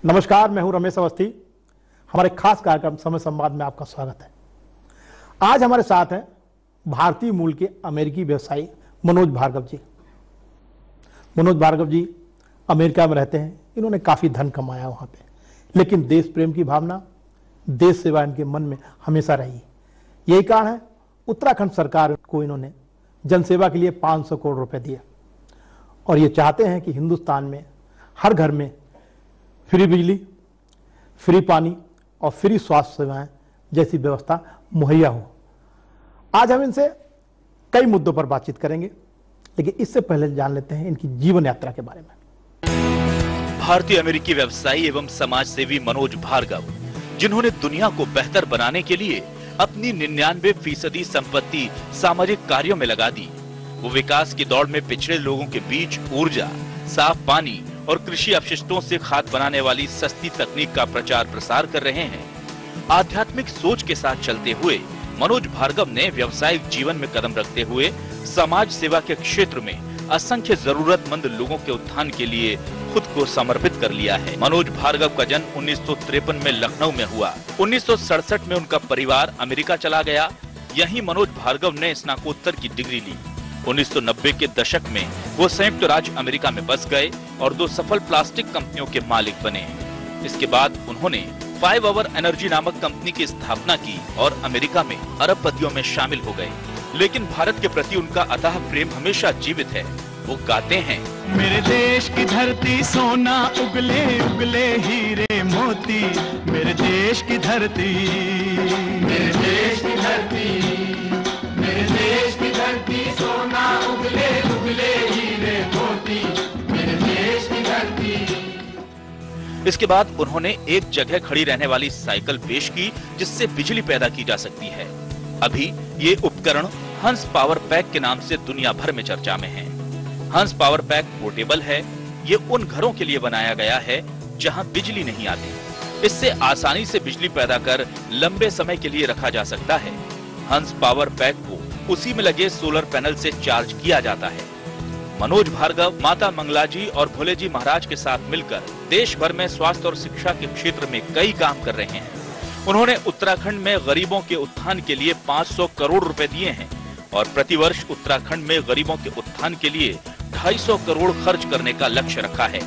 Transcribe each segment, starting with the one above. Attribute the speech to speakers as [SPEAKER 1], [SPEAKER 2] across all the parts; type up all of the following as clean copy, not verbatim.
[SPEAKER 1] नमस्कार, मैं हूं रमेश अवस्थी। हमारे खास कार्यक्रम समय संवाद में आपका स्वागत है। आज हमारे साथ हैं भारतीय मूल के अमेरिकी व्यवसायी मनोज भार्गव जी। मनोज भार्गव जी अमेरिका में रहते हैं। इन्होंने काफी धन कमाया वहां पे, लेकिन देश प्रेम की भावना, देश सेवा इनके मन में हमेशा रही। यही कारण है उत्तराखंड सरकार को इन्होंने जनसेवा के लिए 500 करोड़ रुपए दिए और ये चाहते हैं कि हिंदुस्तान में हर घर में फ्री बिजली, फ्री पानी और फ्री स्वास्थ्य सेवाएं जैसी व्यवस्था मुहैया हो। आज हम इनसे कई मुद्दों पर बातचीत करेंगे, लेकिन इससे पहले जान लेते हैं इनकी जीवन यात्रा के बारे में।
[SPEAKER 2] भारतीय अमेरिकी व्यवसायी एवं समाज सेवी मनोज भार्गव, जिन्होंने दुनिया को बेहतर बनाने के लिए अपनी 99% संपत्ति सामाजिक कार्यों में लगा दी। वो विकास की दौड़ में पिछड़े लोगों के बीच ऊर्जा, साफ पानी और कृषि अपशिष्टों से खाद बनाने वाली सस्ती तकनीक का प्रचार प्रसार कर रहे हैं। आध्यात्मिक सोच के साथ चलते हुए मनोज भार्गव ने व्यावसायिक जीवन में कदम रखते हुए समाज सेवा के क्षेत्र में असंख्य जरूरतमंद लोगों के उत्थान के लिए खुद को समर्पित कर लिया है। मनोज भार्गव का जन्म 1953 में लखनऊ में हुआ। 1967 में उनका परिवार अमेरिका चला गया। यहीं मनोज भार्गव ने स्नातकोत्तर की डिग्री ली। 1990 के दशक में वो संयुक्त राज्य अमेरिका में बस गए और 2 सफल प्लास्टिक कंपनियों के मालिक बने। इसके बाद उन्होंने 5 Hour एनर्जी नामक कंपनी की स्थापना की और अमेरिका में अरबपतियों में शामिल हो गए। लेकिन भारत के प्रति उनका अथाह प्रेम हमेशा जीवित है। वो गाते हैं,
[SPEAKER 3] मेरे देश की धरती सोना उगले उगले हीरे मोती, मेरे देश की धरती, मेरे देश की धरती, मेरे देश की धरती सोना उगले उगले हीरे मोती, मेरे देश की धरती।
[SPEAKER 2] इसके बाद उन्होंने एक जगह खड़ी रहने वाली साइकिल पेश की जिससे बिजली पैदा की जा सकती है। अभी ये उपकरण हंस पावर पैक के नाम से दुनिया भर में चर्चा में है। हंस पावर पैक पोर्टेबल है। ये उन घरों के लिए बनाया गया है जहां बिजली नहीं आती। इससे आसानी से बिजली पैदा कर लंबे समय के लिए रखा जा सकता है। हंस पावर पैक को उसी में लगे सोलर पैनल से चार्ज किया जाता है। मनोज भार्गव माता मंगला जी और भोले जी महाराज के साथ मिलकर देश भर में स्वास्थ्य और शिक्षा के क्षेत्र में कई काम कर रहे हैं। उन्होंने उत्तराखंड में गरीबों के उत्थान के लिए 500 करोड़ रुपए दिए हैं और प्रतिवर्ष उत्तराखंड में गरीबों के उत्थान के लिए 250 करोड़ खर्च करने का लक्ष्य रखा है।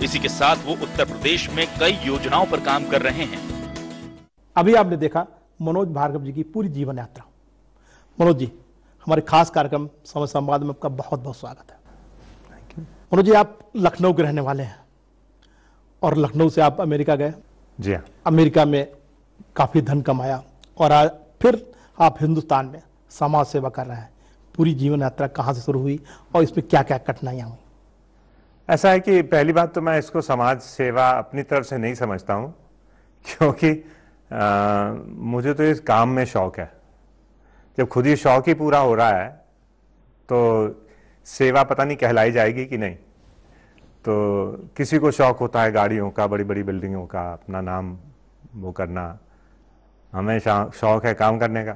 [SPEAKER 2] इसी के साथ वो उत्तर प्रदेश में कई योजनाओं पर काम कर रहे हैं।
[SPEAKER 1] अभी आपने देखा मनोज भार्गव जी की पूरी जीवन यात्रा। मनोज जी, हमारे खास कार्यक्रम समय संवाद में आपका बहुत बहुत स्वागत है। मनोज जी, आप लखनऊ के रहने वाले हैं और लखनऊ से आप अमेरिका गए।
[SPEAKER 4] जी हाँ।
[SPEAKER 1] अमेरिका में काफी धन कमाया और आज फिर आप हिंदुस्तान में समाज सेवा कर रहे हैं। पूरी जीवन यात्रा कहाँ से शुरू हुई और इसमें क्या क्या कठिनाइयां हुई?
[SPEAKER 4] ऐसा है कि पहली बात तो मैं इसको समाज सेवा अपनी तरफ से नहीं समझता हूँ, क्योंकि मुझे तो इस काम में शौक है। जब खुद ही शौक ही पूरा हो रहा है तो सेवा पता नहीं कहलाई जाएगी कि नहीं। तो किसी को शौक होता है गाड़ियों का, बड़ी बड़ी बिल्डिंगों का, अपना नाम वो करना। हमें शौक है काम करने का।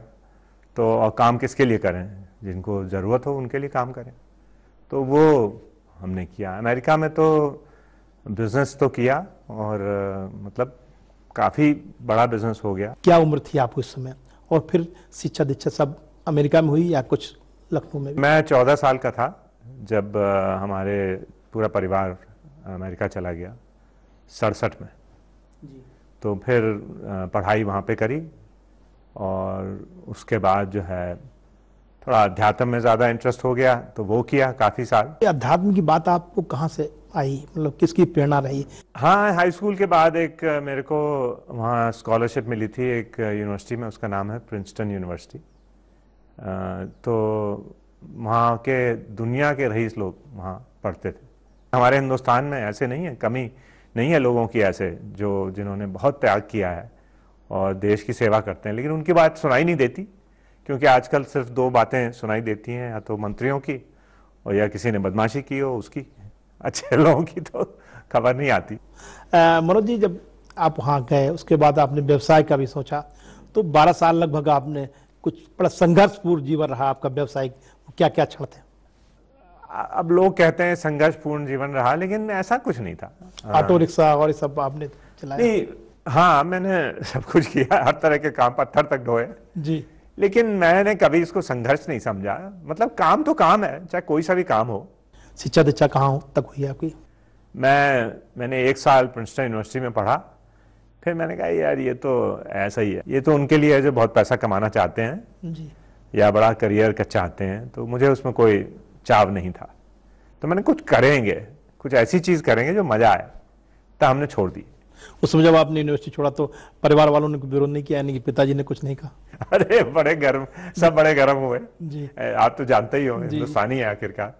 [SPEAKER 4] तो और काम किसके लिए करें? जिनको ज़रूरत हो उनके लिए काम करें। तो वो हमने किया। अमेरिका में तो बिजनेस तो किया और मतलब काफ़ी बड़ा बिजनेस हो गया।
[SPEAKER 1] क्या उम्र थी आपको इस समय? और फिर शिक्षा दीक्षा सब अमेरिका में हुई या कुछ लखनऊ में भी?
[SPEAKER 4] मैं 14 साल का था जब हमारे पूरा परिवार अमेरिका चला गया 67 में।
[SPEAKER 1] जी।
[SPEAKER 4] तो फिर पढ़ाई वहाँ पे करी और उसके बाद जो है थोड़ा अध्यात्म में ज़्यादा इंटरेस्ट हो गया तो वो किया काफ़ी साल।
[SPEAKER 1] अध्यात्म की बात आपको कहाँ से आई, मतलब किसकी प्रेरणा रही?
[SPEAKER 4] हाँ, हाई स्कूल के बाद एक मेरे को वहाँ स्कॉलरशिप मिली थी एक यूनिवर्सिटी में, उसका नाम है प्रिंसटन यूनिवर्सिटी। तो वहाँ के दुनिया के रईस लोग वहाँ पढ़ते थे। हमारे हिंदुस्तान में ऐसे नहीं है, कमी नहीं है लोगों की ऐसे जिन्होंने बहुत त्याग किया है और देश की सेवा करते हैं, लेकिन उनकी बात सुनाई नहीं देती। क्योंकि आजकल सिर्फ 2 बातें सुनाई देती हैं, या तो मंत्रियों की और या किसी ने बदमाशी की हो उसकी। अच्छे लोगों की तो खबर नहीं आती।
[SPEAKER 1] मनोज जी, जब आप वहाँ गए उसके बाद आपने व्यवसाय का भी सोचा, तो 12 साल लगभग आपने कुछ बड़ा संघर्षपूर्ण जीवन रहा आपका व्यवसायिक। क्या क्या क्षण थे?
[SPEAKER 4] अब लोग कहते हैं संघर्षपूर्ण जीवन रहा, लेकिन ऐसा कुछ नहीं था।
[SPEAKER 1] ऑटो रिक्शा और ये सब आपने? चलाया?
[SPEAKER 4] नहीं, हाँ, मैंने सब कुछ किया, हर तरह के काम, पत्थर तक ढोए
[SPEAKER 1] जी।
[SPEAKER 4] लेकिन मैंने कभी इसको संघर्ष नहीं समझा। मतलब काम तो काम है, चाहे कोई सा भी काम हो।
[SPEAKER 1] शिक्षा दीक्षा कहाँ तक हुई है आपकी?
[SPEAKER 4] मैंने 1 साल प्रिंसटन यूनिवर्सिटी में पढ़ा, फिर मैंने कहा यार ये तो ऐसा ही है, ये तो उनके लिए है जो बहुत पैसा कमाना चाहते हैं
[SPEAKER 1] जी।
[SPEAKER 4] या बड़ा करियर का चाहते हैं, तो मुझे उसमें कोई चाव नहीं था। तो मैंने कुछ करेंगे, कुछ ऐसी चीज करेंगे जो मजा आए, तो हमने छोड़ दी।
[SPEAKER 1] उस समय जब आपने यूनिवर्सिटी छोड़ा तो परिवार वालों ने कोई विरोध नहीं किया, यानी कि पिताजी ने कुछ नहीं कहा?
[SPEAKER 4] अरे बड़े गर्म, सब बड़े गर्म हुए
[SPEAKER 1] जी।
[SPEAKER 4] आप तो जानते ही हो, हिंदुस्तानी है आखिरकार,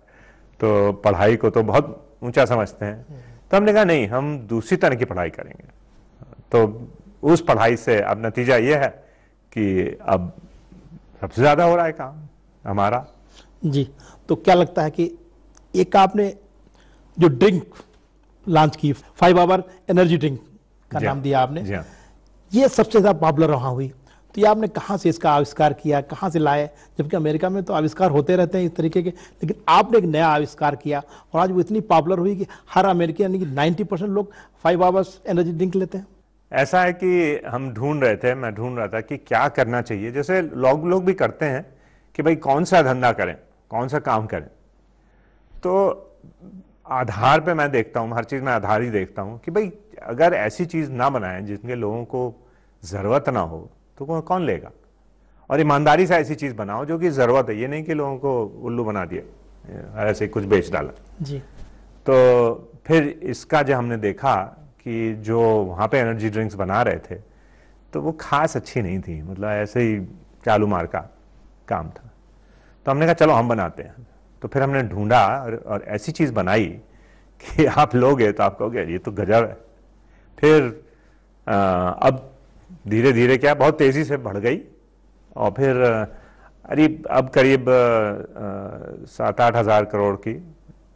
[SPEAKER 4] तो पढ़ाई को तो बहुत ऊंचा समझते हैं। तो हमने कहा नहीं, हम दूसरी तरह की पढ़ाई करेंगे। तो उस पढ़ाई से अब नतीजा ये है कि अब सबसे ज्यादा हो रहा है काम हमारा।
[SPEAKER 1] जी। तो क्या लगता है कि एक आपने जो ड्रिंक लॉन्च की, 5 आवर एनर्जी ड्रिंक का नाम दिया आपने,
[SPEAKER 4] जी हाँ।
[SPEAKER 1] ये सबसे ज्यादा पॉपुलर वहां हुई, तो ये आपने कहाँ से इसका आविष्कार किया, कहाँ से लाए? जबकि अमेरिका में तो आविष्कार होते रहते हैं इस तरीके के, लेकिन आपने एक नया आविष्कार किया और आज वो इतनी पॉपुलर हुई कि हर अमेरिकी यानी कि 90% लोग 5 आवर्स एनर्जी ड्रिंक लेते हैं।
[SPEAKER 4] ऐसा है कि हम ढूंढ रहे थे, मैं ढूंढ रहा था कि क्या करना चाहिए। जैसे लोग भी करते हैं कि भाई कौन सा धंधा करें, कौन सा काम करें। तो आधार पे मैं देखता हूँ, हर चीज में आधार ही देखता हूँ कि भाई अगर ऐसी चीज ना बनाएं जिनके लोगों को जरूरत ना हो तो कौन लेगा। और ईमानदारी से ऐसी चीज बनाओ जो कि जरूरत है, ये नहीं कि लोगों को उल्लू बना दिया, ऐसे कुछ बेच डाला।
[SPEAKER 1] जी।
[SPEAKER 4] तो फिर इसका जो हमने देखा कि जो वहाँ पे एनर्जी ड्रिंक्स बना रहे थे तो वो खास अच्छी नहीं थी, मतलब ऐसे ही चालू मार का काम था। तो हमने कहा चलो हम बनाते हैं। तो फिर हमने ढूंढा और ऐसी चीज बनाई कि आप लोगे तो आप कहोगे ये तो गजब है। फिर अब धीरे धीरे क्या बहुत तेजी से बढ़ गई और फिर अब करीब 7-8 हज़ार करोड़ की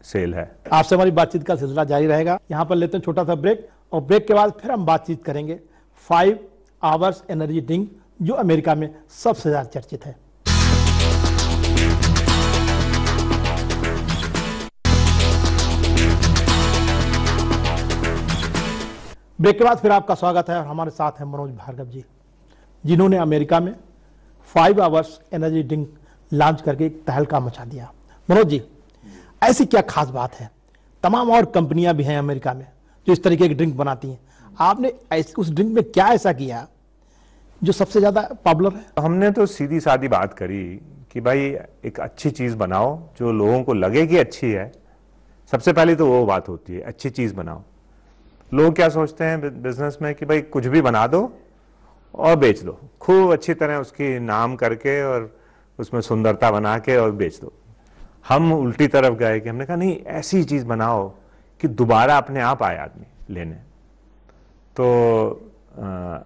[SPEAKER 4] सेल है।
[SPEAKER 1] आपसे हमारी बातचीत का सिलसिला जारी रहेगा। यहाँ पर लेते हैं छोटा सा ब्रेक और ब्रेक के बाद फिर हम बातचीत करेंगे 5 आवर्स एनर्जी ड्रिंक जो अमेरिका में सबसे ज्यादा चर्चित है। ब्रेक के बाद फिर आपका स्वागत है और हमारे साथ हैं मनोज भार्गव जी, जिन्होंने अमेरिका में 5 आवर्स एनर्जी ड्रिंक लॉन्च करके एक तहलका मचा दिया। मनोज जी, ऐसी क्या खास बात है? तमाम और कंपनियां भी हैं अमेरिका में जो इस तरीके की ड्रिंक बनाती हैं, आपने उस ड्रिंक में क्या ऐसा किया जो सबसे ज्यादा पॉपुलर है?
[SPEAKER 4] हमने तो सीधी सादी बात करी कि भाई एक अच्छी चीज बनाओ जो लोगों को लगे कि अच्छी है। सबसे पहले तो वो बात होती है, अच्छी चीज बनाओ। लोग क्या सोचते हैं बिजनेस में कि भाई कुछ भी बना दो और बेच दो, खूब अच्छी तरह उसकी नाम करके और उसमें सुंदरता बना के और बेच दो। हम उल्टी तरफ गए कि हमने कहा नहीं, ऐसी चीज बनाओ कि दोबारा अपने आप आए आदमी लेने। तो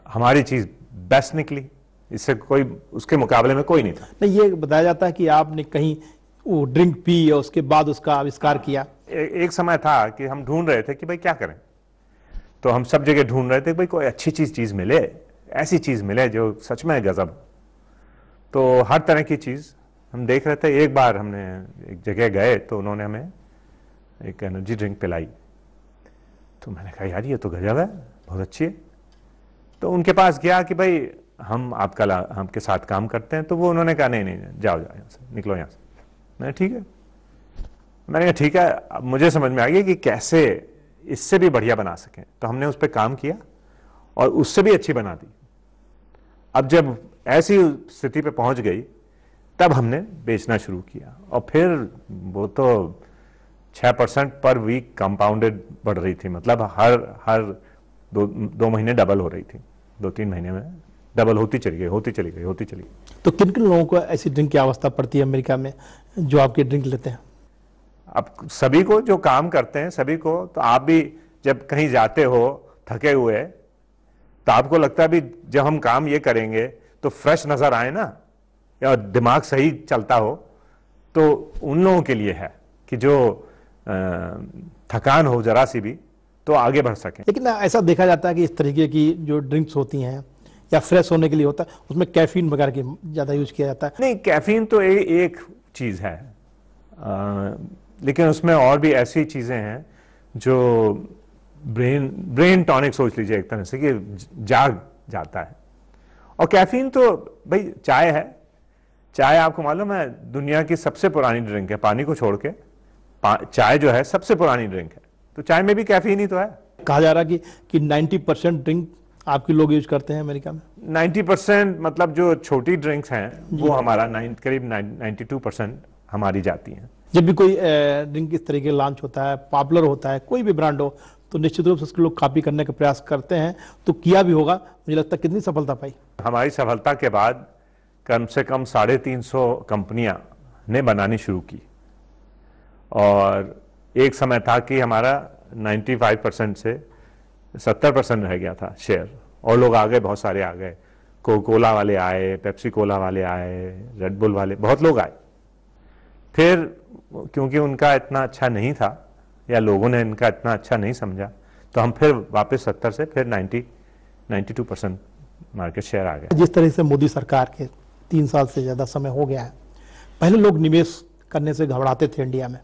[SPEAKER 4] हमारी चीज बेस्ट निकली, इससे कोई उसके मुकाबले में कोई नहीं था।
[SPEAKER 1] नहीं, ये बताया जाता है कि आपने कहीं वो ड्रिंक पी और उसके बाद उसका आविष्कार किया।
[SPEAKER 4] एक समय था कि हम ढूंढ रहे थे कि भाई क्या करें, तो हम सब जगह ढूंढ रहे थे कि भाई कोई अच्छी चीज मिले, ऐसी चीज मिले जो सच में गजब। तो हर तरह की चीज हम देख रहे थे। एक बार हमने एक जगह गए तो उन्होंने हमें एक एनर्जी ड्रिंक पिलाई, तो मैंने कहा यार ये तो गजब है, बहुत अच्छी है। तो उनके पास गया कि भाई हम आपके साथ काम करते हैं। तो वो उन्होंने कहा नहीं जाओ यहाँ से, निकलो यहाँ से। मैंने ठीक है, मैंने कहा ठीक है। अब मुझे समझ में आ गया कि कैसे इससे भी बढ़िया बना सकें। तो हमने उस पर काम किया और उससे भी अच्छी बना दी। अब जब ऐसी स्थिति पे पहुंच गई तब हमने बेचना शुरू किया और फिर वो तो 6% पर वीक कंपाउंडेड बढ़ रही थी। मतलब हर दो महीने डबल हो रही थी, 2-3 महीने में डबल होती चली गई।
[SPEAKER 1] तो किन किन लोगों को ऐसी ड्रिंक की आवश्यकता पड़ती है अमेरिका में जो आपके ड्रिंक लेते हैं?
[SPEAKER 4] अब सभी को जो काम करते हैं सभी को। तो आप भी जब कहीं जाते हो थके हुए तो आपको लगता है भी जब हम काम ये करेंगे तो फ्रेश नजर आए ना, या दिमाग सही चलता हो, तो उन लोगों के लिए है कि जो थकान हो जरा सी भी तो आगे बढ़ सके।
[SPEAKER 1] लेकिन ऐसा देखा जाता है कि इस तरीके की जो ड्रिंक्स होती हैं या फ्रेश होने के लिए होता है उसमें कैफीन वगैरह की ज्यादा यूज किया जाता है।
[SPEAKER 4] नहीं, कैफीन तो एक चीज है, लेकिन उसमें और भी ऐसी चीजें हैं जो ब्रेन टॉनिक सोच लीजिए एक तरह से, कि जाग जाता है। और कैफीन तो भाई चाय है, चाय आपको मालूम है दुनिया की सबसे पुरानी ड्रिंक है, पानी को छोड़ के चाय जो है सबसे पुरानी ड्रिंक है, तो चाय में भी कैफीन ही तो है।
[SPEAKER 1] कहा जा रहा है कि 90% ड्रिंक आपके लोग यूज करते हैं अमेरिका में।
[SPEAKER 4] 90% मतलब जो छोटी ड्रिंक्स हैं वो हमारा करीब 92% हमारी जाती हैं।
[SPEAKER 1] जब भी कोई ड्रिंक इस तरीके लॉन्च होता है, पॉपुलर होता है, कोई भी ब्रांड हो, तो निश्चित रूप से उसके लोग कॉपी करने का प्रयास करते हैं, तो किया भी होगा। मुझे लगता है कितनी सफलता पाई
[SPEAKER 4] हमारी सफलता के बाद कम से कम 350 कंपनियां ने बनानी शुरू की, और एक समय था कि हमारा 95% से 70% रह गया था शेयर, और लोग आ गए, बहुत सारे आ गए, कोका-कोला वाले आए, पेप्सी कोला वाले आए, रेड बुल वाले, बहुत लोग आए। फिर क्योंकि उनका इतना अच्छा नहीं था या लोगों ने इनका इतना अच्छा नहीं समझा, तो हम फिर वापस 70 से फिर 92% मार्केट शेयर आ गया।
[SPEAKER 1] जिस तरह से मोदी सरकार के 3 साल से ज्यादा समय हो गया है, पहले लोग निवेश करने से घबराते थे इंडिया में,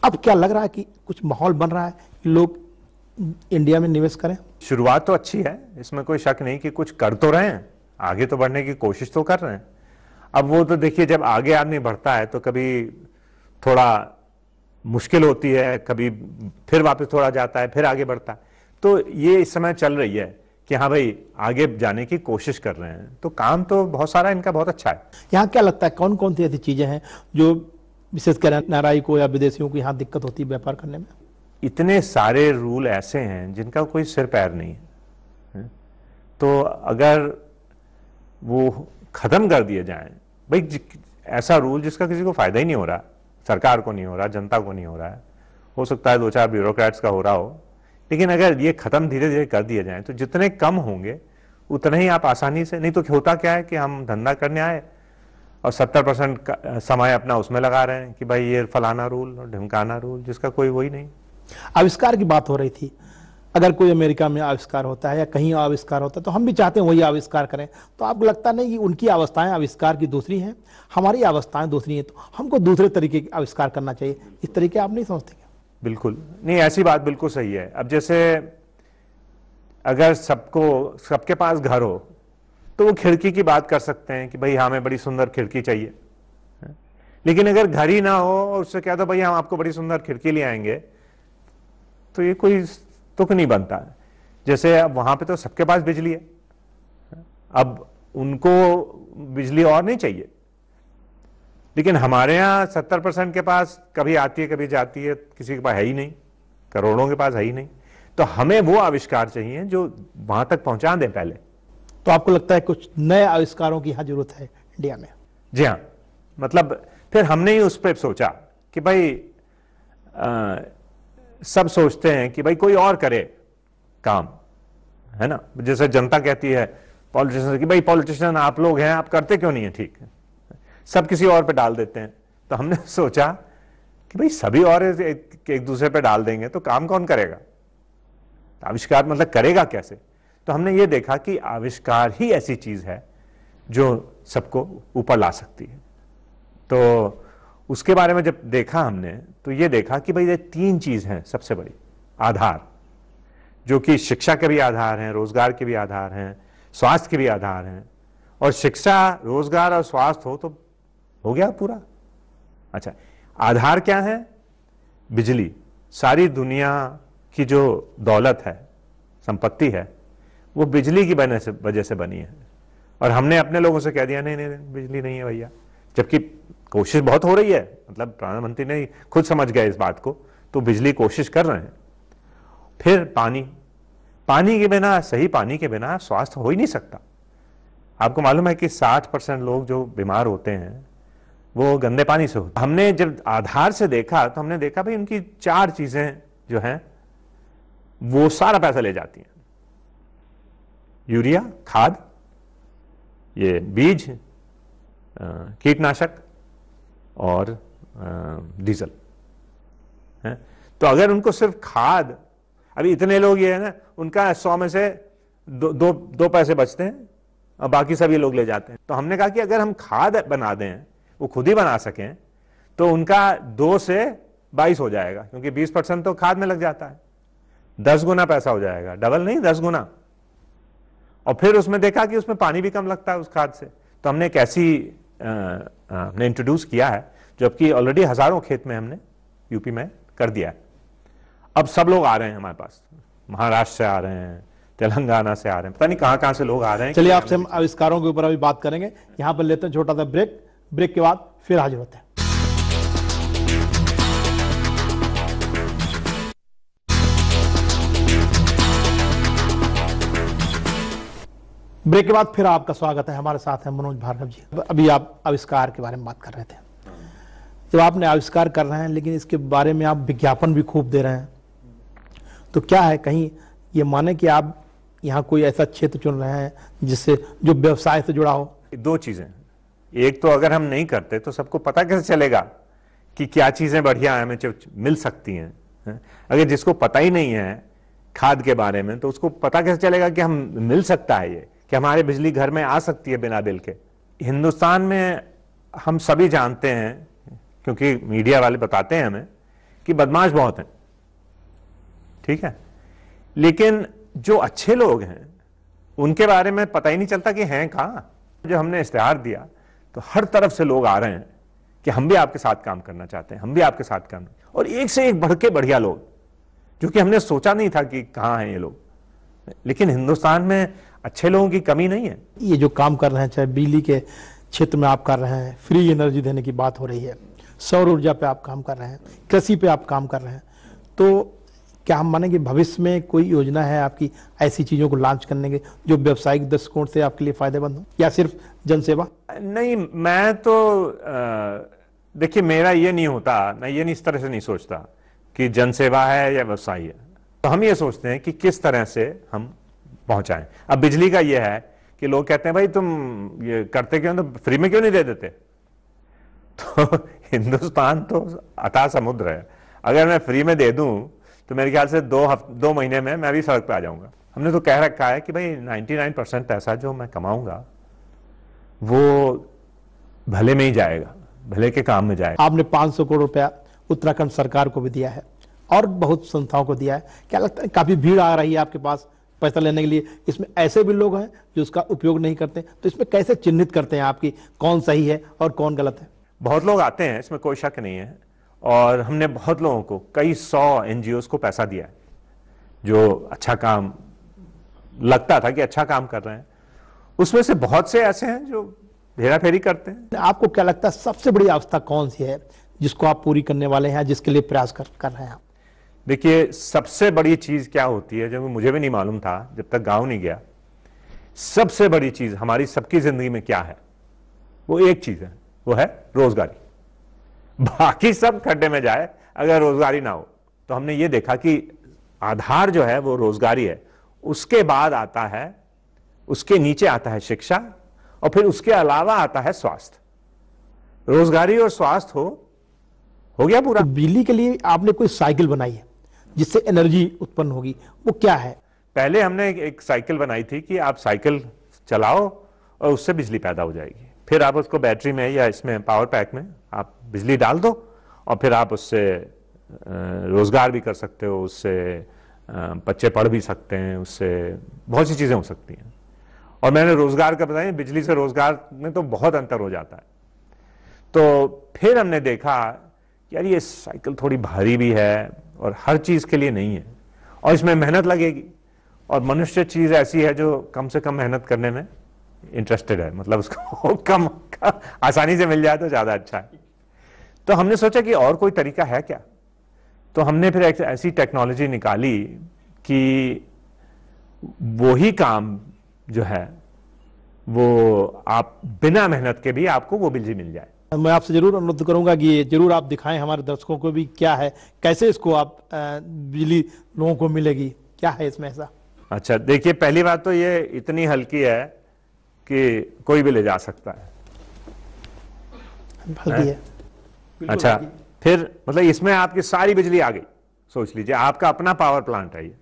[SPEAKER 1] अब क्या लग रहा है कि कुछ माहौल बन रहा है कि लोग इंडिया में निवेश करें?
[SPEAKER 4] शुरुआत तो अच्छी है, इसमें कोई शक नहीं कि कुछ कर तो रहे हैं, आगे तो बढ़ने की कोशिश तो कर रहे हैं। अब वो तो देखिए, जब आगे आदमी बढ़ता है तो कभी थोड़ा मुश्किल होती है, कभी फिर वापस थोड़ा जाता है, फिर आगे बढ़ता है, तो ये इस समय चल रही है कि हाँ भाई आगे जाने की कोशिश कर रहे हैं, तो काम तो बहुत सारा इनका बहुत अच्छा है।
[SPEAKER 1] यहाँ क्या लगता है कौन कौन सी ऐसी चीजें हैं जो विशेषकर एनआरआई को या विदेशियों को यहाँ दिक्कत होती है व्यापार करने में?
[SPEAKER 4] इतने सारे रूल ऐसे हैं जिनका कोई सिर पैर नहीं है, तो अगर वो खत्म कर दिए जाएं, भाई ऐसा रूल जिसका किसी को फायदा ही नहीं हो रहा, सरकार को नहीं हो रहा, जनता को नहीं हो रहा है, हो सकता है 2-4 ब्यूरोक्रेट्स का हो रहा हो, लेकिन अगर ये खत्म धीरे धीरे कर दिए जाएं तो जितने कम होंगे उतने ही आप आसानी से, नहीं तो होता क्या है कि हम धंधा करने आए और 70% का समय अपना उसमें लगा रहे हैं कि भाई ये फलाना रूल और ढिमकाना रूल, जिसका कोई वही नहीं।
[SPEAKER 1] आविष्कार की बात हो रही थी, अगर कोई अमेरिका में आविष्कार होता है या कहीं आविष्कार होता है तो हम भी चाहते हैं वही आविष्कार करें, तो आपको लगता नहीं कि उनकी अवस्थाएं आविष्कार की दूसरी हैं, हमारी अवस्थाएं दूसरी हैं, तो हमको दूसरे तरीके के आविष्कार करना चाहिए, इस तरीके आप नहीं समझते?
[SPEAKER 4] बिल्कुल नहीं, ऐसी बात बिल्कुल सही है। अब जैसे अगर सबके पास घर हो तो वो खिड़की की बात कर सकते हैं कि भाई हमें बड़ी सुंदर खिड़की चाहिए, लेकिन अगर घर ही ना हो और उससे क्या तो भाई हम आपको बड़ी सुंदर खिड़की ले आएंगे, तो ये कोई तुक नहीं बनता। जैसे अब वहां पे तो सबके पास बिजली है, अब उनको बिजली और नहीं चाहिए, लेकिन हमारे यहाँ 70% के पास कभी आती है कभी जाती है, किसी के पास है ही नहीं, करोड़ों के पास है ही नहीं, तो हमें वो आविष्कार चाहिए जो वहां तक पहुंचा दे पहले।
[SPEAKER 1] तो आपको लगता है कुछ नए आविष्कारों की यहाँ जरूरत है इंडिया में?
[SPEAKER 4] जी हाँ, मतलब फिर हमने ही उस पर सोचा कि भाई सब सोचते हैं कि भाई कोई और करे काम, है ना, जैसे जनता कहती है पॉलिटिशियन कि भाई पॉलिटिशियन आप लोग हैं, आप करते क्यों नहीं है, ठीक है, सब किसी और पे डाल देते हैं। तो हमने सोचा कि भाई सभी और एक दूसरे पे डाल देंगे तो काम कौन करेगा, आविष्कार मतलब करेगा कैसे? तो हमने ये देखा कि आविष्कार ही ऐसी चीज है जो सबको ऊपर ला सकती है। तो उसके बारे में जब देखा हमने तो ये देखा कि भाई ये 3 चीज हैं सबसे बड़ी आधार, जो कि शिक्षा के भी आधार हैं, रोजगार के भी आधार हैं, स्वास्थ्य के भी आधार हैं। और शिक्षा, रोजगार और स्वास्थ्य हो तो हो गया पूरा। अच्छा, आधार क्या है? बिजली। सारी दुनिया की जो दौलत है, संपत्ति है, वो बिजली की वजह से बनी है। और हमने अपने लोगों से कह दिया नहीं नहीं, नहीं बिजली नहीं है भैया, जबकि कोशिश बहुत हो रही है, मतलब प्रधानमंत्री ने खुद समझ गए इस बात को, तो बिजली कोशिश कर रहे हैं। फिर पानी, पानी के बिना, सही पानी के बिना स्वास्थ्य हो ही नहीं सकता। आपको मालूम है कि 60% लोग जो बीमार होते हैं वो गंदे पानी से होते हैं। हमने जब आधार से देखा तो हमने देखा भाई उनकी 4 चीजें जो हैं वो सारा पैसा ले जाती हैं। यूरिया, खाद, ये बीज, कीटनाशक और डीजल है। तो अगर उनको सिर्फ खाद, अभी इतने लोग ये है ना, उनका 100 में से दो पैसे बचते हैं और बाकी सभी लोग ले जाते हैं। तो हमने कहा कि अगर हम खाद बना दें, वो खुद ही बना सकें, तो उनका 2 से 22 हो जाएगा, क्योंकि 20% तो खाद में लग जाता है। 10 गुना पैसा हो जाएगा, डबल नहीं 10 गुना। और फिर उसमें देखा कि उसमें पानी भी कम लगता है उस खाद से, तो हमने एक ऐसी हमने इंट्रोड्यूस किया है, जबकि ऑलरेडी हजारों खेत में हमने यूपी में कर दिया है। अब सब लोग आ रहे हैं हमारे पास, महाराष्ट्र से आ रहे हैं, तेलंगाना से आ रहे हैं, पता नहीं कहां से लोग आ रहे हैं।
[SPEAKER 1] चलिए आपसे हम आविष्कारों के ऊपर अभी बात करेंगे। यहां पर लेते हैं छोटा सा ब्रेक, ब्रेक के बाद फिर हाजिर होते हैं। ब्रेक के बाद फिर आपका स्वागत है। हमारे साथ हैं मनोज भार्गव जी। अभी आप आविष्कार के बारे में बात कर रहे थे। जब आपने आविष्कार कर रहे हैं लेकिन इसके बारे में आप विज्ञापन भी खूब दे रहे हैं, तो क्या है, कहीं ये माने कि आप यहाँ कोई ऐसा क्षेत्र चुन रहे हैं जिससे जो व्यवसाय से जुड़ा हो?
[SPEAKER 4] दो चीजें, एक तो अगर हम नहीं करते तो सबको पता कैसे चलेगा कि क्या चीजें बढ़िया हमें मिल सकती हैं। अगर जिसको पता ही नहीं है खाद के बारे में, तो उसको पता कैसे चलेगा कि हम मिल सकता है ये, कि हमारे बिजली घर में आ सकती है बिना बिल के। हिंदुस्तान में हम सभी जानते हैं, क्योंकि मीडिया वाले बताते हैं हमें, कि बदमाश बहुत हैं, ठीक है, लेकिन जो अच्छे लोग हैं उनके बारे में पता ही नहीं चलता कि हैं कहां। जो हमने इश्तेहार दिया तो हर तरफ से लोग आ रहे हैं कि हम भी आपके साथ काम करना चाहते हैं, हम भी आपके साथ काम, और एक से एक बढ़ के बढ़िया लोग, जो कि हमने सोचा नहीं था कि कहां हैं ये लोग। लेकिन हिंदुस्तान में अच्छे लोगों की कमी नहीं है।
[SPEAKER 1] ये जो काम कर रहे हैं, चाहे बिजली के क्षेत्र में आप कर रहे हैं, फ्री एनर्जी देने की बात हो रही है, सौर ऊर्जा पे आप काम कर रहे हैं, कृषि पे आप काम कर रहे हैं, तो क्या हम मानेंगे भविष्य में कोई योजना है आपकी ऐसी चीजों को लॉन्च करने के जो व्यावसायिक दृष्टिकोण से आपके लिए फायदेमंद हो, या सिर्फ जनसेवा?
[SPEAKER 4] नहीं, मैं तो देखिए, मेरा ये नहीं होता, मैं ये नहीं, इस तरह से नहीं सोचता कि जनसेवा है या व्यवसाय है। तो हम ये सोचते हैं कि किस तरह से हम पहुंचाएं। अब बिजली का ये है कि लोग कहते हैं भाई तुम ये करते क्यों, तो फ्री में क्यों नहीं दे देते? तो हिंदुस्तान तो अथाह समुद्र है, अगर मैं फ्री में दे दूं तो मेरे ख्याल से 2 महीने में मैं भी सड़क पे आ जाऊंगा। हमने तो कह रखा है कि भाई 99% पैसा जो मैं कमाऊंगा वो भले में ही जाएगा, भले के काम में जाएगा।
[SPEAKER 1] आपने 500 करोड़ रुपया उत्तराखंड सरकार को भी दिया है और बहुत संस्थाओं को दिया है। क्या लगता है काफी भीड़ आ रही है आपके पास पैसा लेने के लिए? इसमें ऐसे भी लोग हैं जो उसका उपयोग नहीं करते, तो इसमें कैसे चिन्हित करते हैं आपकी कौन सही है और कौन गलत है?
[SPEAKER 4] बहुत लोग आते हैं, इसमें कोई शक नहीं है, और हमने बहुत लोगों को, कई 100 एनजीओज को पैसा दिया है जो अच्छा काम लगता था कि अच्छा काम कर रहे हैं। उसमें से बहुत से ऐसे हैं जो हेराफेरी करते हैं।
[SPEAKER 1] आपको क्या लगता है सबसे बड़ी अवस्था कौन सी है जिसको आप पूरी करने वाले हैं, जिसके लिए प्रयास कर रहे हैं?
[SPEAKER 4] देखिए, सबसे बड़ी चीज क्या होती है, जो मुझे भी नहीं मालूम था जब तक गांव नहीं गया। सबसे बड़ी चीज हमारी सबकी जिंदगी में क्या है, वो एक चीज है, वो है रोजगारी। बाकी सब खड्डे में जाए अगर रोजगारी ना हो। तो हमने ये देखा कि आधार जो है वो रोजगारी है, उसके बाद आता है, उसके नीचे आता है शिक्षा, और फिर उसके अलावा आता है स्वास्थ्य। रोजगारी और स्वास्थ्य हो गया पूरा।
[SPEAKER 1] तो बिजली के लिए आपने कोई साइकिल बनाई है जिससे एनर्जी उत्पन्न होगी, वो क्या है?
[SPEAKER 4] पहले हमने एक साइकिल बनाई थी कि आप साइकिल चलाओ और उससे बिजली पैदा हो जाएगी, फिर आप उसको बैटरी में या इसमें पावर पैक में आप बिजली डाल दो, और फिर आप उससे रोजगार भी कर सकते हो, उससे बच्चे पढ़ भी सकते हैं, उससे बहुत सी चीजें हो सकती हैं। और मैंने रोजगार का बताया, बिजली से रोजगार में तो बहुत अंतर हो जाता है। तो फिर हमने देखा कि यार ये साइकिल थोड़ी भारी भी है और हर चीज के लिए नहीं है, और इसमें मेहनत लगेगी, और मनुष्य चीज ऐसी है जो कम से कम मेहनत करने में इंटरेस्टेड है, मतलब उसको कम आसानी से मिल जाए तो ज्यादा अच्छा है। तो हमने सोचा कि और कोई तरीका है क्या। तो हमने फिर एक ऐसी टेक्नोलॉजी निकाली कि वही काम जो है वो आप बिना मेहनत के भी आपको वो बिजली मिल जाए।
[SPEAKER 1] मैं आपसे जरूर अनुरोध करूंगा कि ये जरूर आप दिखाएं हमारे दर्शकों को भी क्या है, कैसे इसको आप बिजली लोगों को मिलेगी, क्या है इसमें ऐसा?
[SPEAKER 4] अच्छा, देखिए, पहली बात तो ये इतनी हल्की है कि कोई भी ले जा सकता है।
[SPEAKER 1] हल्की है।
[SPEAKER 4] अच्छा, फिर मतलब इसमें आपकी सारी बिजली आ गई। सोच लीजिए आपका अपना पावर प्लांट है ये,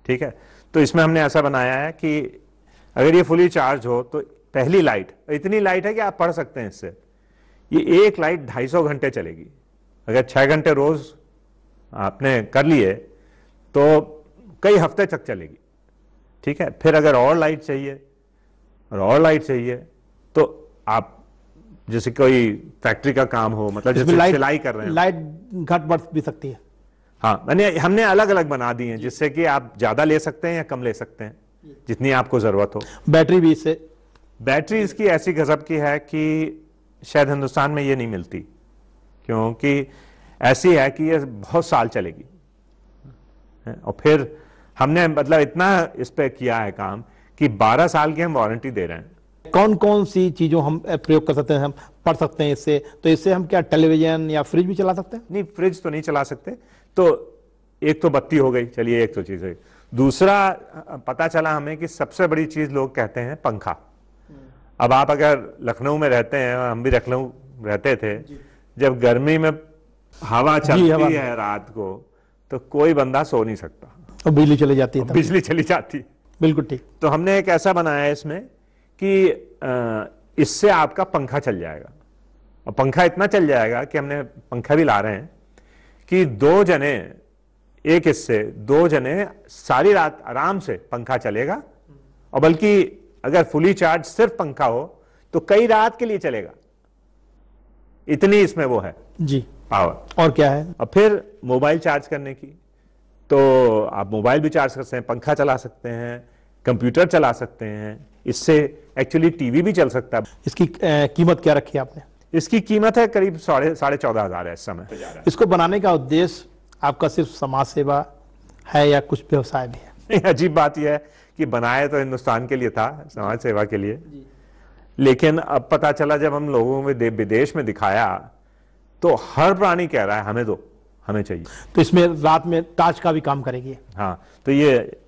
[SPEAKER 4] ठीक है। तो इसमें हमने ऐसा बनाया है कि अगर ये फुली चार्ज हो तो पहली लाइट इतनी लाइट है कि आप पढ़ सकते हैं इससे। ये एक लाइट 250 घंटे चलेगी। अगर 6 घंटे रोज आपने कर लिए तो कई हफ्ते तक चलेगी, ठीक है। फिर अगर और लाइट चाहिए तो आप जैसे कोई फैक्ट्री का काम हो, मतलब जैसे सिलाई कर रहे हैं,
[SPEAKER 1] लाइट घट बढ़ भी सकती है।
[SPEAKER 4] हाँ, हमने अलग अलग बना दी हैं जिससे कि आप ज्यादा ले सकते हैं या कम ले सकते हैं, जितनी आपको जरूरत हो।
[SPEAKER 1] बैटरी भी इससे,
[SPEAKER 4] बैटरी इसकी ऐसी गजब की है कि शायद हिंदुस्तान में ये नहीं मिलती, क्योंकि ऐसी है कि ये बहुत साल चलेगी। और फिर हमने मतलब इतना इस पे किया है काम कि 12 साल की हम वारंटी दे रहे हैं।
[SPEAKER 1] कौन कौन सी चीजों हम प्रयोग कर सकते हैं, हम पढ़ सकते हैं इससे? तो इससे हम क्या टेलीविजन या फ्रिज भी चला सकते हैं?
[SPEAKER 4] नहीं, फ्रिज तो नहीं चला सकते। तो एक तो बत्ती हो गई, चलिए एक तो चीज है। दूसरा पता चला हमें कि सबसे बड़ी चीज लोग कहते हैं पंखा। अब आप अगर लखनऊ में रहते हैं, हम भी लखनऊ रहते थे, जब गर्मी में हवा चलती है रात को तो कोई बंदा सो नहीं सकता,
[SPEAKER 1] और बिजली चली जाती है,
[SPEAKER 4] बिजली चली जाती।
[SPEAKER 1] बिल्कुल ठीक।
[SPEAKER 4] तो हमने एक ऐसा बनाया है इसमें कि इससे आपका पंखा चल जाएगा, और पंखा इतना चल जाएगा कि हमने पंखा भी ला रहे हैं कि दो जने सारी रात आराम से पंखा चलेगा, और बल्कि अगर फुली चार्ज सिर्फ पंखा हो तो कई रात के लिए चलेगा, इतनी इसमें वो है
[SPEAKER 1] जी
[SPEAKER 4] पावर।
[SPEAKER 1] और क्या है?
[SPEAKER 4] और फिर मोबाइल चार्ज करने की, तो आप मोबाइल भी चार्ज कर सकते हैं, पंखा चला सकते हैं, कंप्यूटर चला सकते हैं, इससे एक्चुअली टीवी भी चल सकता है।
[SPEAKER 1] इसकी कीमत क्या रखी आपने?
[SPEAKER 4] इसकी कीमत है करीब 14,500 है इस समय।
[SPEAKER 1] इसको बनाने का उद्देश्य आपका सिर्फ समाज सेवा है या कुछ व्यवसाय भी है?
[SPEAKER 4] नहीं, अजीब बात यह है कि बनाया तो हिंदुस्तान के लिए था, समाज सेवा के लिए, लेकिन अब पता चला जब हम लोगों में विदेश में दिखाया तो हर प्राणी कह रहा है हमें दो, हमें चाहिए।
[SPEAKER 1] तो इसमें रात में टॉर्च का भी काम करेगी?
[SPEAKER 4] हाँ, तो ये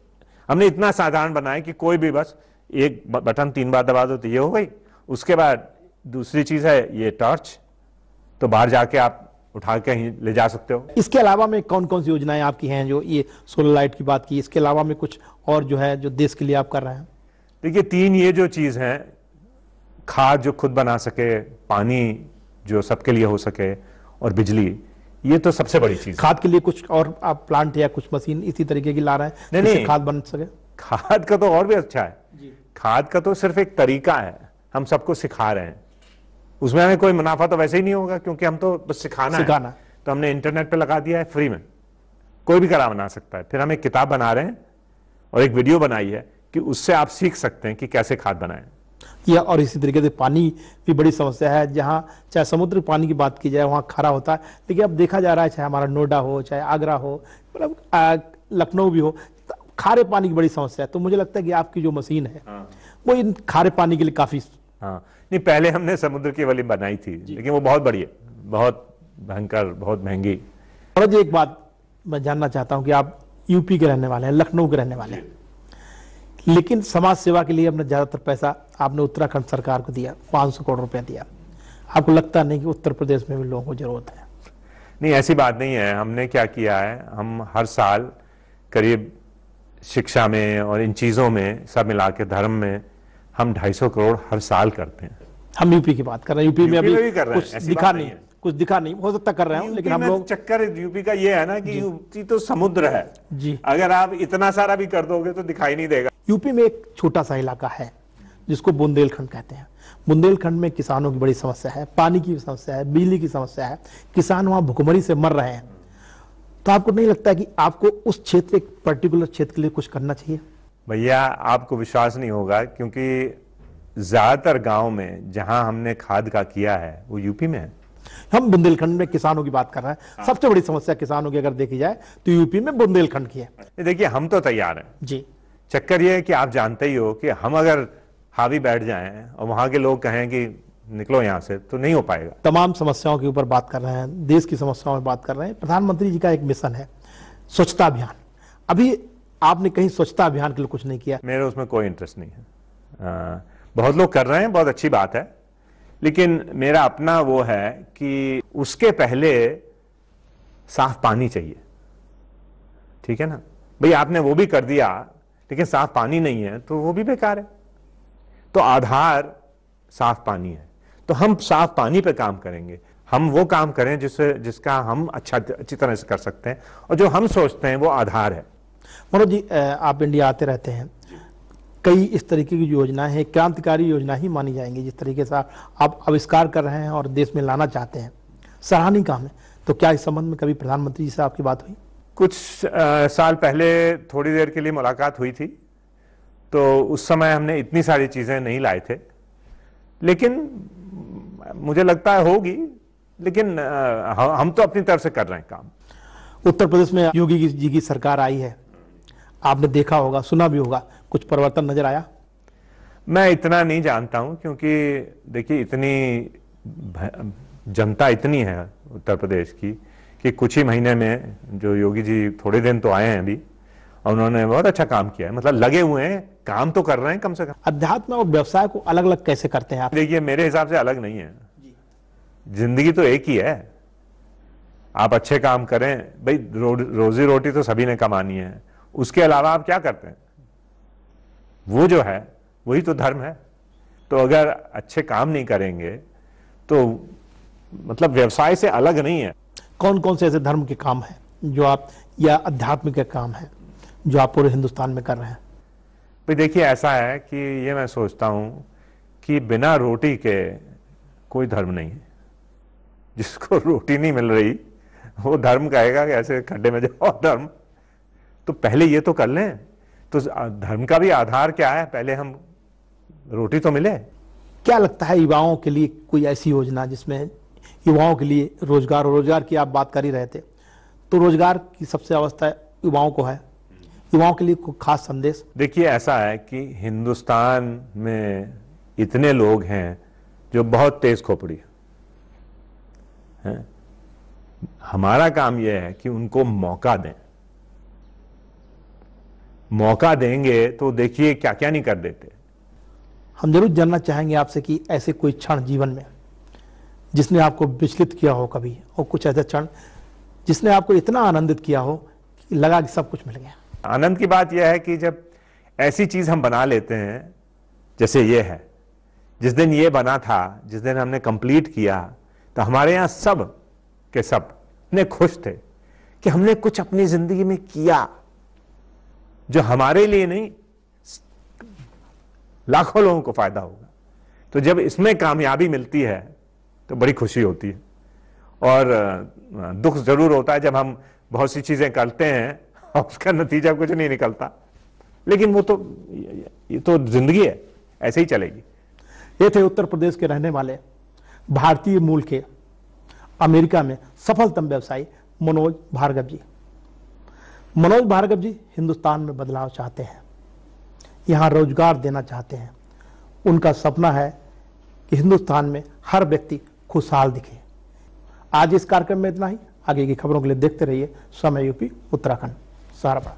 [SPEAKER 4] हमने इतना साधारण बनाया कि कोई भी बस एक बटन 3 बार दबा दो तो ये हो गई। उसके बाद दूसरी चीज है ये टॉर्च, तो बाहर जाके आप उठा के कहीं ले जा सकते हो।
[SPEAKER 1] इसके अलावा में कौन कौन सी योजनाएं आपकी हैं? जो ये सोलर लाइट की बात की, इसके अलावा में कुछ और जो है जो देश के लिए आप कर रहे हैं?
[SPEAKER 4] देखिए, 3 ये जो चीज है, खाद जो खुद बना सके, पानी जो सबके लिए हो सके, और बिजली, ये तो सबसे बड़ी चीज।
[SPEAKER 1] खाद के लिए कुछ और आप प्लांट या कुछ मशीन इसी तरीके की ला रहे हैं जिससे खाद बन सके?
[SPEAKER 4] खाद का तो और भी अच्छा है। खाद का तो सिर्फ एक तरीका है, हम सबको सिखा रहे हैं। उसमें हमें कोई मुनाफा तो वैसे ही नहीं होगा, क्योंकि हम तो बस सिखाना है। तो हमने इंटरनेट पे लगा दिया है फ्री में, कोई भी कला बना सकता है। फिर हम एक किताब बना रहे हैं और एक वीडियो बनाई है कि उससे आप सीख सकते हैं कि कैसे खाद बनाएं।
[SPEAKER 1] या और इसी तरीके से पानी भी बड़ी समस्या है, जहाँ चाहे समुद्र पानी की बात की जाए वहाँ खारा होता है, लेकिन अब देखा जा रहा है चाहे हमारा नोएडा हो, चाहे आगरा हो, मतलब लखनऊ भी हो, खारे पानी की बड़ी समस्या है। तो मुझे लगता है कि आपकी जो मशीन है वो इन खारे पानी के लिए काफी।
[SPEAKER 4] हाँ, नहीं, पहले हमने समुद्र की वाली बनाई थी, लेकिन वो बहुत बड़ी है, बहुत भयंकर, बहुत महंगी।
[SPEAKER 1] और एक बात मैं जानना चाहता हूँ कि आप यूपी के रहने वाले हैं, लखनऊ के रहने वाले हैं, लेकिन समाज सेवा के लिए अपना ज्यादातर पैसा आपने उत्तराखंड सरकार को दिया, 500 करोड़ रुपया दिया। आपको लगता नहीं कि उत्तर प्रदेश में भी लोगों को जरूरत है?
[SPEAKER 4] नहीं, ऐसी बात नहीं है। हमने क्या किया है, हम हर साल करीब शिक्षा में और इन चीजों में सब मिला के, धर्म में, हम 250 करोड़ हर साल करते हैं।
[SPEAKER 1] हम यूपी की बात कर रहे हैं, यूपी में अभी
[SPEAKER 4] कुछ दिखा नहीं,
[SPEAKER 1] कुछ दिखा नहीं, हो सकता कर रहे हैं, लेकिन हम लोग
[SPEAKER 4] चक्कर यूपी का ये है ना कि यूपी तो समुद्र है
[SPEAKER 1] जी,
[SPEAKER 4] अगर आप इतना सारा भी कर दोगे तो दिखाई नहीं देगा।
[SPEAKER 1] यूपी में एक छोटा सा इलाका है जिसको बुंदेलखंड कहते हैं। बुंदेलखंड में किसानों की बड़ी समस्या है, पानी की समस्या है, बिजली की समस्या है, किसान वहां भुखमरी से मर रहे हैं। तो आपको नहीं लगता कि आपको उस क्षेत्र, एक पर्टिकुलर क्षेत्र के लिए कुछ करना चाहिए?
[SPEAKER 4] भैया, आपको विश्वास नहीं होगा, क्योंकि ज्यादातर गांव में जहां हमने खाद का किया है वो यूपी में है।
[SPEAKER 1] हम बुंदेलखंड में किसानों की बात कर रहे हैं। सबसे बड़ी समस्या किसानों की अगर देखी जाए तो यूपी में बुंदेलखंड की है।
[SPEAKER 4] देखिए, हम तो तैयार हैं
[SPEAKER 1] जी।
[SPEAKER 4] चक्कर ये है कि आप जानते ही हो कि हम अगर हावी बैठ जाएं और वहां के लोग कहें कि निकलो यहां से, तो नहीं हो पाएगा।
[SPEAKER 1] तमाम समस्याओं के ऊपर बात कर रहे हैं, देश की समस्याओं में बात कर रहे हैं। प्रधानमंत्री जी का एक मिशन है स्वच्छता अभियान। अभी आपने कहीं स्वच्छता अभियान के लिए कुछ नहीं किया?
[SPEAKER 4] मेरे उसमें कोई इंटरेस्ट नहीं है। बहुत लोग कर रहे हैं, बहुत अच्छी बात है, लेकिन मेरा अपना वो है कि उसके पहले साफ पानी चाहिए। ठीक है ना भाई, आपने वो भी कर दिया लेकिन साफ पानी नहीं है तो वो भी बेकार है। तो आधार साफ पानी है, तो हम साफ पानी पे काम करेंगे। हम वो काम करें जिसका हम अच्छी तरह से कर सकते हैं, और जो हम सोचते हैं वो आधार है।
[SPEAKER 1] मनोज जी, आप इंडिया आते रहते हैं, कई इस तरीके की योजनाएं हैं, क्रांतिकारी योजना ही मानी जाएंगी जिस तरीके से आप आविष्कार कर रहे हैं और देश में लाना चाहते हैं, सराहनीय काम है। तो क्या इस संबंध में कभी प्रधानमंत्री जी से आपकी बात हुई?
[SPEAKER 4] कुछ साल पहले थोड़ी देर के लिए मुलाकात हुई थी, तो उस समय हमने इतनी सारी चीजें नहीं लाए थे, लेकिन मुझे लगता है होगी, लेकिन हम तो अपनी तरफ से कर रहे हैं काम।
[SPEAKER 1] उत्तर प्रदेश में योगी जी की सरकार आई है, आपने देखा होगा, सुना भी होगा, कुछ परिवर्तन नजर आया?
[SPEAKER 4] मैं इतना नहीं जानता हूं, क्योंकि देखिए इतनी जनता इतनी है उत्तर प्रदेश की कि कुछ ही महीने में जो योगी जी थोड़े दिन तो आए हैं अभी, और उन्होंने बहुत अच्छा काम किया है, मतलब लगे हुए हैं, काम तो कर रहे हैं कम से कम।
[SPEAKER 1] अध्यात्म और व्यवसाय को अलग अलग कैसे करते हैं आप?
[SPEAKER 4] देखिए मेरे हिसाब से अलग नहीं है, जिंदगी तो एक ही है। आप अच्छे काम करें भाई, रोजी रोटी तो सभी ने कमानी है, उसके अलावा आप क्या करते हैं, वो जो है वही तो धर्म है। तो अगर अच्छे काम नहीं करेंगे तो मतलब व्यवसाय से अलग नहीं है।
[SPEAKER 1] कौन कौन से ऐसे धर्म के काम हैं जो आप, या आध्यात्मिक के काम हैं जो आप पूरे हिंदुस्तान में कर रहे हैं?
[SPEAKER 4] भाई देखिए ऐसा है कि ये मैं सोचता हूं कि बिना रोटी के कोई धर्म नहीं है। जिसको रोटी नहीं मिल रही वो धर्म कहेगा कि ऐसे खड्डे में जाओ धर्म। तो पहले ये तो कर लें। तो धर्म का भी आधार क्या है, पहले हम रोटी तो मिले।
[SPEAKER 1] क्या लगता है युवाओं के लिए कोई ऐसी योजना जिसमें युवाओं के लिए रोजगार, और रोजगार की आप बात कर ही रहे थे, तो रोजगार की सबसे अवस्था युवाओं को है, युवाओं के लिए कोई खास संदेश?
[SPEAKER 4] देखिए ऐसा है कि हिंदुस्तान में इतने लोग हैं जो बहुत तेज खोपड़ी हैं। हमारा काम यह है कि उनको मौका दें। मौका देंगे तो देखिए क्या क्या नहीं कर देते।
[SPEAKER 1] हम जरूर जानना चाहेंगे आपसे कि ऐसे कोई क्षण जीवन में जिसने आपको विचलित किया हो कभी, और कुछ ऐसा क्षण जिसने आपको इतना आनंदित किया हो कि लगा कि सब कुछ मिल गया।
[SPEAKER 4] आनंद की बात यह है कि जब ऐसी चीज हम बना लेते हैं जैसे ये है, जिस दिन ये बना था, जिस दिन हमने कंप्लीट किया, तो हमारे यहां सब के सब इतने खुश थे कि हमने कुछ अपनी जिंदगी में किया जो हमारे लिए नहीं लाखों लोगों को फायदा होगा। तो जब इसमें कामयाबी मिलती है तो बड़ी खुशी होती है। और दुख जरूर होता है जब हम बहुत सी चीजें करते हैं और उसका नतीजा कुछ नहीं निकलता, लेकिन वो तो ये तो जिंदगी है, ऐसे ही चलेगी।
[SPEAKER 1] ये थे उत्तर प्रदेश के रहने वाले, भारतीय मूल के, अमेरिका में सफलतम व्यवसायी मनोज भार्गव जी। मनोज भार्गव जी हिंदुस्तान में बदलाव चाहते हैं, यहां रोजगार देना चाहते हैं। उनका सपना है कि हिंदुस्तान में हर व्यक्ति खुशहाल दिखे। आज इस कार्यक्रम में इतना ही। आगे की खबरों के लिए देखते रहिए समय यूपी उत्तराखंड। सहारा।